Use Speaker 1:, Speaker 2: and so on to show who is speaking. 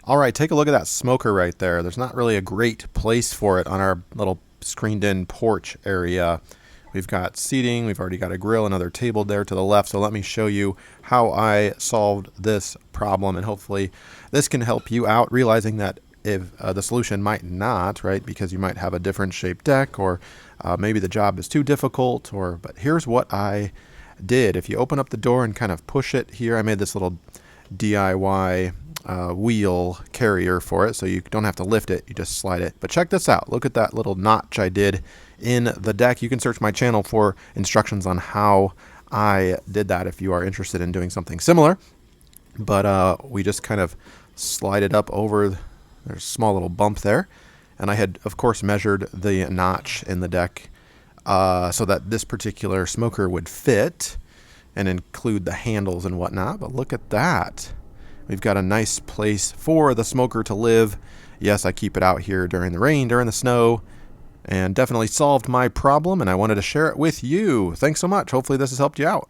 Speaker 1: All right, take a look at that smoker right there. There's not really a great place for it on our little screened-in porch area. We've got seating, we've already got a grill, another table there to the left, so let me show you how I solved this problem, and hopefully this can help you out, realizing that if the solution might not, right, because you might have a different shaped deck, or maybe the job is too difficult, but here's what I did. If you open up the door and kind of push it here, I made this little DIY wheel carrier for it, so you don't have to lift it, you just slide it. But check this out, look at that little notch I did in the deck. You can search my channel for instructions on how I did that if you are interested in doing something similar. But we just kind of slide it up over, there's a small little bump there, and I had of course measured the notch in the deck so that this particular smoker would fit and include the handles and whatnot. But look at that. We've got a nice place for the smoker to live. Yes, I keep it out here during the rain, during the snow, and definitely solved my problem, and I wanted to share it with you. Thanks so much. Hopefully this has helped you out.